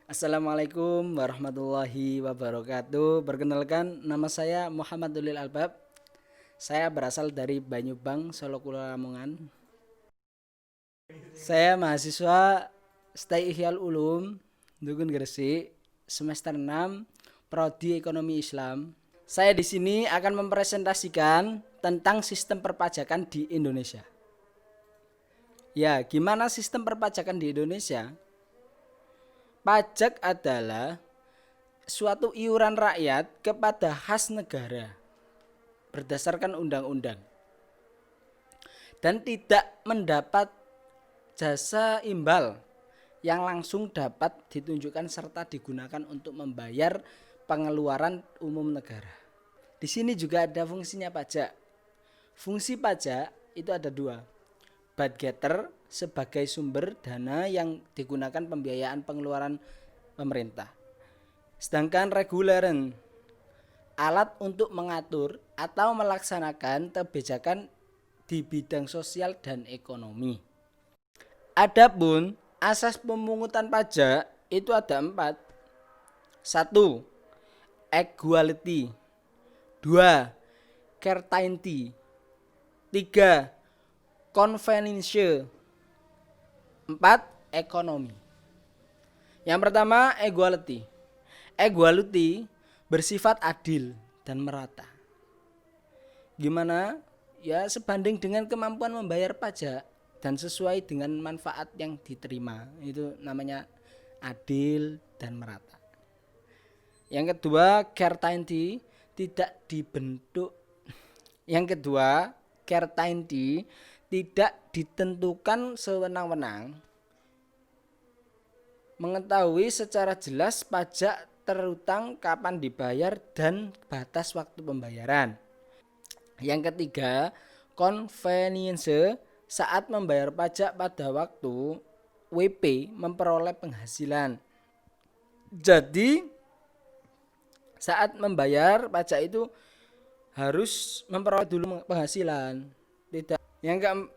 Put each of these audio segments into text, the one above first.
Assalamualaikum warahmatullahi wabarakatuh. Perkenalkan, nama saya Muhammad Dulil Albab. Saya berasal dari Banyubang, Solo Kulon Lamongan. Saya mahasiswa STI Ihyal Ulum, Dukun Gresik, semester 6, Prodi Ekonomi Islam. Saya di sini akan mempresentasikan tentang sistem perpajakan di Indonesia. Ya, gimana sistem perpajakan di Indonesia? Pajak adalah suatu iuran rakyat kepada khas negara berdasarkan undang-undang dan tidak mendapat jasa imbal yang langsung dapat ditunjukkan serta digunakan untuk membayar pengeluaran umum negara. Di sini juga ada fungsinya pajak. Fungsi pajak itu ada dua. Budgeter sebagai sumber dana yang digunakan pembiayaan pengeluaran pemerintah. Sedangkan reguleren alat untuk mengatur atau melaksanakan kebijakan di bidang sosial dan ekonomi. Adapun asas pemungutan pajak itu ada 4. 1. Equality. 2. Certainty. 3. Convenience. 4. Ekonomi. Yang pertama, equality. Equality bersifat adil dan merata. Gimana? Ya, sebanding dengan kemampuan membayar pajak dan sesuai dengan manfaat yang diterima. Itu namanya adil dan merata. Yang kedua, certainty tidak dibentuk. Yang kedua, certainty tidak ditentukan sewenang-wenang. Mengetahui secara jelas pajak terutang kapan dibayar dan batas waktu pembayaran. Yang ketiga, convenience saat membayar pajak pada waktu WP memperoleh penghasilan. Jadi saat membayar pajak itu harus memperoleh dulu penghasilan. Tidak.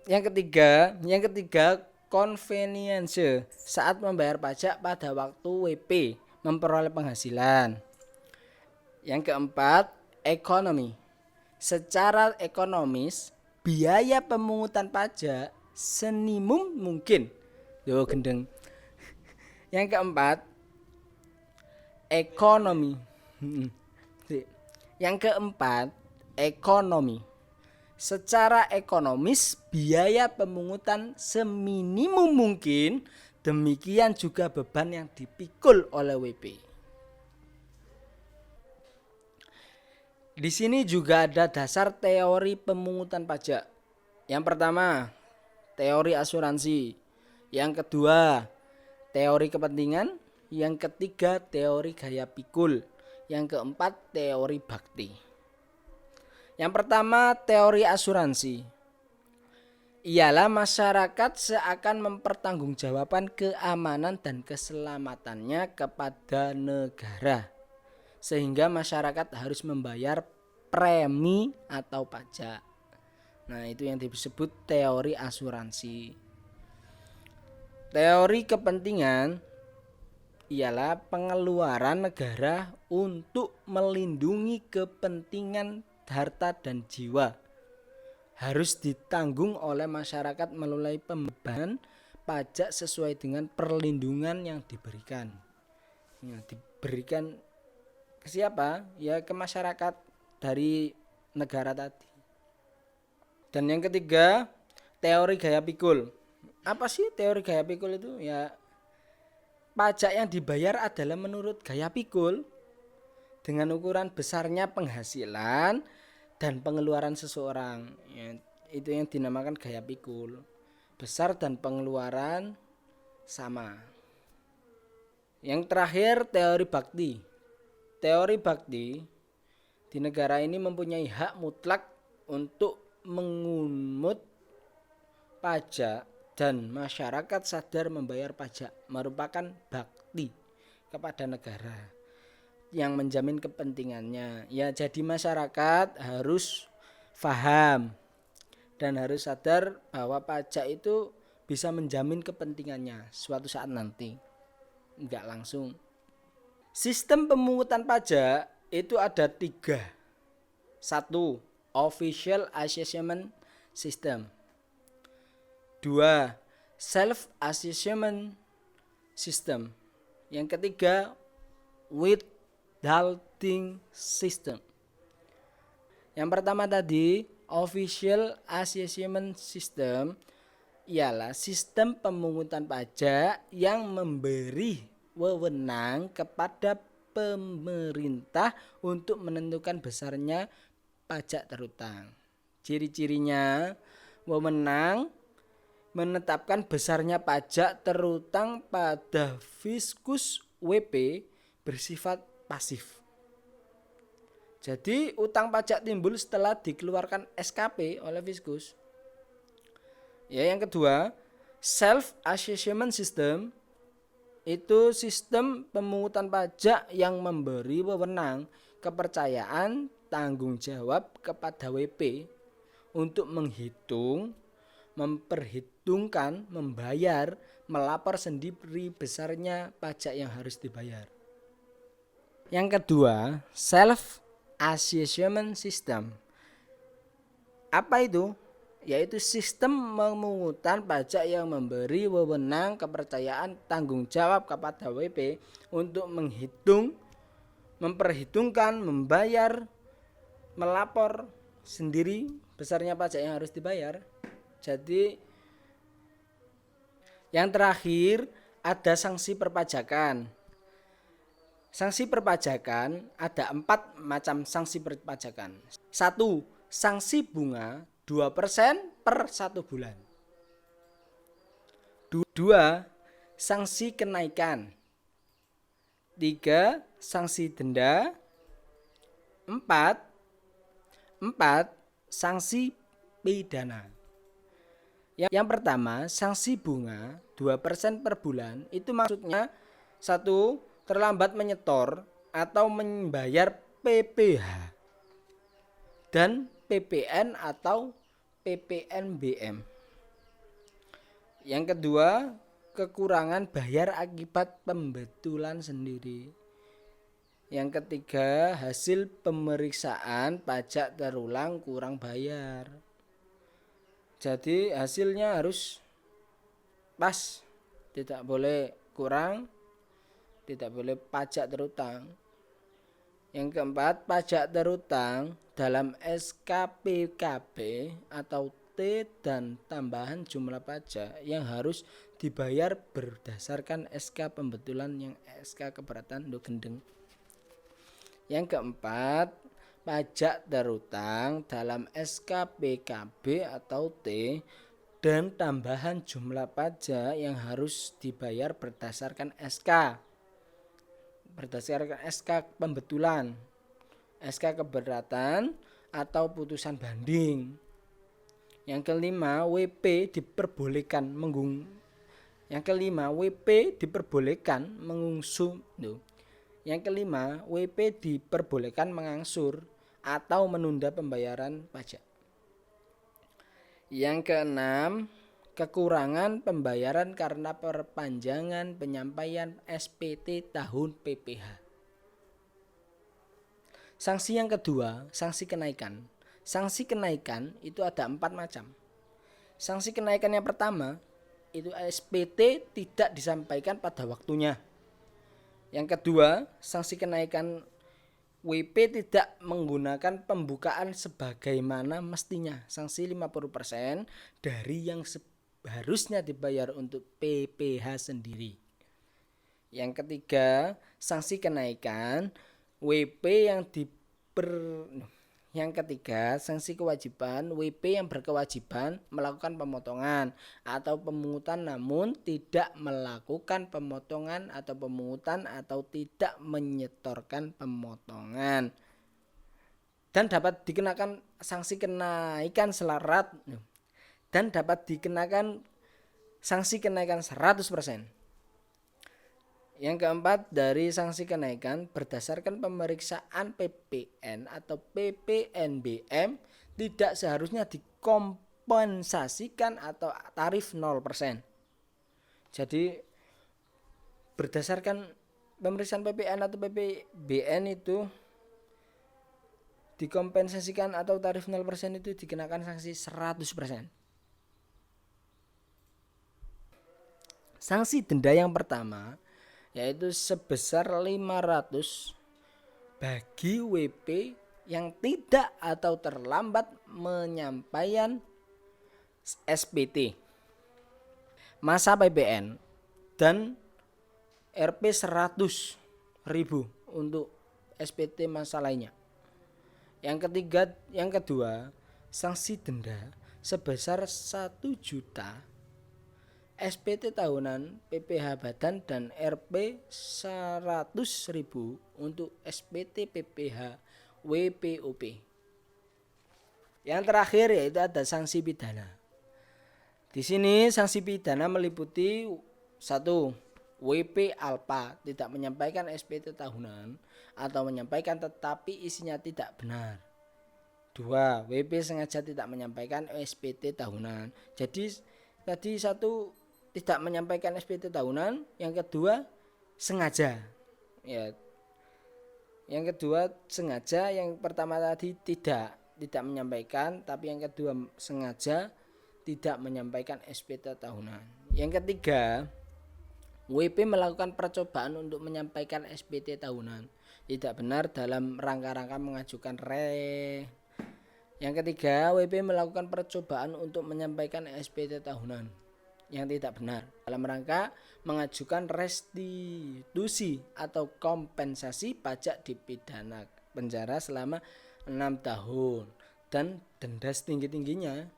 Yang ketiga convenience saat membayar pajak pada waktu WP memperoleh penghasilan. Yang keempat, ekonomi. Secara ekonomis, biaya pemungutan pajak senimum mungkin. Yo gendeng. Yang keempat, ekonomi. Yang keempat, ekonomi. Secara ekonomis, biaya pemungutan seminimum mungkin, demikian juga beban yang dipikul oleh WP. Di sini juga ada dasar teori pemungutan pajak. Yang pertama, teori asuransi. Yang kedua, teori kepentingan. Yang ketiga, teori gaya pikul. Yang keempat, teori bakti. Yang pertama, teori asuransi. Ialah masyarakat seakan mempertanggungjawabkan keamanan dan keselamatannya kepada negara, sehingga masyarakat harus membayar premi atau pajak. Nah, itu yang disebut teori asuransi. Teori kepentingan ialah pengeluaran negara untuk melindungi kepentingan harta dan jiwa harus ditanggung oleh masyarakat melalui pembebanan pajak sesuai dengan perlindungan yang diberikan. Ya, diberikan ke siapa? Ya, ke masyarakat dari negara tadi. Dan yang ketiga, teori gaya pikul. Apa sih teori gaya pikul itu? Ya, pajak yang dibayar adalah menurut gaya pikul dengan ukuran besarnya penghasilan dan pengeluaran seseorang. Ya, itu yang dinamakan gaya pikul. Besar dan pengeluaran sama. Yang terakhir, teori bakti. Teori bakti di negara ini mempunyai hak mutlak untuk mengungut pajak dan masyarakat sadar membayar pajak merupakan bakti kepada negara yang menjamin kepentingannya. Ya, jadi masyarakat harus paham dan harus sadar bahwa pajak itu bisa menjamin kepentingannya suatu saat nanti. enggak langsung. Sistem pemungutan pajak itu ada 3. 1. Official Assessment System. 2. Self Assessment System. Yang ketiga, Withholding System. Yang pertama tadi, Official Assessment System ialah sistem pemungutan pajak yang memberi wewenang kepada pemerintah untuk menentukan besarnya pajak terutang. Ciri-cirinya, wewenang menetapkan besarnya pajak terutang pada fiskus WP bersifat pasif. Jadi utang pajak timbul setelah dikeluarkan SKP oleh fiskus. Ya, yang kedua, self assessment system itu sistem pemungutan pajak yang memberi wewenang, kepercayaan, tanggung jawab kepada WP untuk menghitung, memperhitungkan, membayar, melapor sendiri besarnya pajak yang harus dibayar. Yang kedua, self assessment system. Apa itu? Yaitu sistem pemungutan pajak yang memberi wewenang, kepercayaan, tanggung jawab kepada WP untuk menghitung, memperhitungkan, membayar, melapor sendiri besarnya pajak yang harus dibayar. Jadi yang terakhir ada sanksi perpajakan. Sanksi perpajakan ada 4 macam sanksi perpajakan. 1. Sanksi bunga 2% per 1 bulan. 2. Sanksi kenaikan. 3. Sanksi denda. 4. Sanksi pidana. Yang pertama, sanksi bunga 2% per bulan itu maksudnya 1. Terlambat menyetor atau membayar PPh dan PPN atau PPNBM. Yang kedua, kekurangan bayar akibat pembetulan sendiri. Yang ketiga, hasil pemeriksaan pajak terulang kurang bayar. Jadi hasilnya harus pas, tidak boleh kurang, tidak boleh pajak terutang. Yang keempat, pajak terutang dalam SKPKB atau T dan tambahan jumlah pajak yang harus dibayar berdasarkan SK pembetulan yang SK keberatan gendeng. Yang keempat, pajak terutang dalam SKPKB atau T dan tambahan jumlah pajak yang harus dibayar berdasarkan SK pembetulan, SK keberatan atau putusan banding. Yang kelima, WP diperbolehkan mengangsur atau menunda pembayaran pajak. Yang keenam, kekurangan pembayaran karena perpanjangan penyampaian SPT tahun PPh. Sanksi yang kedua, sanksi kenaikan. Sanksi kenaikan itu ada 4 macam. Sanksi kenaikan yang pertama itu SPT tidak disampaikan pada waktunya. Yang kedua, sanksi kenaikan WP tidak menggunakan pembukaan sebagaimana mestinya. Sanksi 50% dari yang harusnya dibayar untuk PPh sendiri. Yang ketiga, sanksi kenaikan WP yang ketiga, sanksi kewajiban WP yang berkewajiban melakukan pemotongan atau pemungutan namun tidak melakukan pemotongan atau pemungutan atau tidak menyetorkan pemotongan. Dan dapat dikenakan sanksi kenaikan selarat dan dapat dikenakan sanksi kenaikan 100%. Yang keempat, dari sanksi kenaikan berdasarkan pemeriksaan PPN atau PPNBM tidak seharusnya dikompensasikan atau tarif 0%. Jadi berdasarkan pemeriksaan PPN atau PPBN itu dikompensasikan atau tarif 0% itu dikenakan sanksi 100%. Sanksi denda yang pertama yaitu sebesar 500 bagi WP yang tidak atau terlambat menyampaikan SPT, masa PPN, dan Rp 100.000 untuk SPT masa lainnya. Yang kedua, sanksi denda sebesar 1 juta SPT tahunan, PPh badan, dan Rp 100.000 untuk SPT PPh WPOP. Yang terakhir yaitu ada sanksi pidana. Di sini sanksi pidana meliputi 1. WP alpa tidak menyampaikan SPT tahunan atau menyampaikan tetapi isinya tidak benar. 2. WP sengaja tidak menyampaikan SPT tahunan. Jadi tadi 1 tidak menyampaikan SPT tahunan, yang kedua sengaja. Ya. Yang kedua sengaja, yang pertama tadi tidak menyampaikan, tapi yang kedua sengaja tidak menyampaikan SPT tahunan. Yang ketiga, WP melakukan percobaan untuk menyampaikan SPT tahunan, tidak benar dalam rangka-rangka mengajukan Yang ketiga, WP melakukan percobaan untuk menyampaikan SPT tahunan yang tidak benar dalam rangka mengajukan restitusi atau kompensasi pajak dipidana penjara selama 6 tahun dan denda setinggi-tingginya.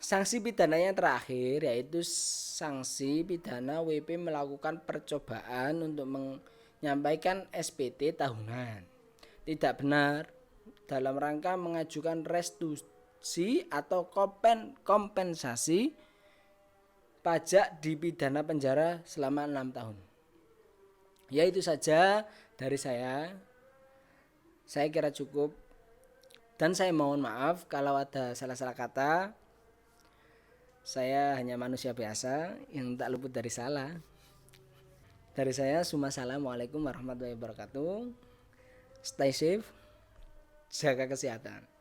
Sanksi pidana yang terakhir yaitu sanksi pidana WP melakukan percobaan untuk menyampaikan SPT tahunan tidak benar dalam rangka mengajukan restitusi atau kompensasi pajak dipidana penjara selama 6 tahun. Ya, itu saja dari saya. Saya kira cukup. Dan saya mohon maaf kalau ada salah-salah kata. Saya hanya manusia biasa yang tak luput dari salah. Dari saya, Assalamualaikum warahmatullahi wabarakatuh. Stay safe, jaga kesehatan.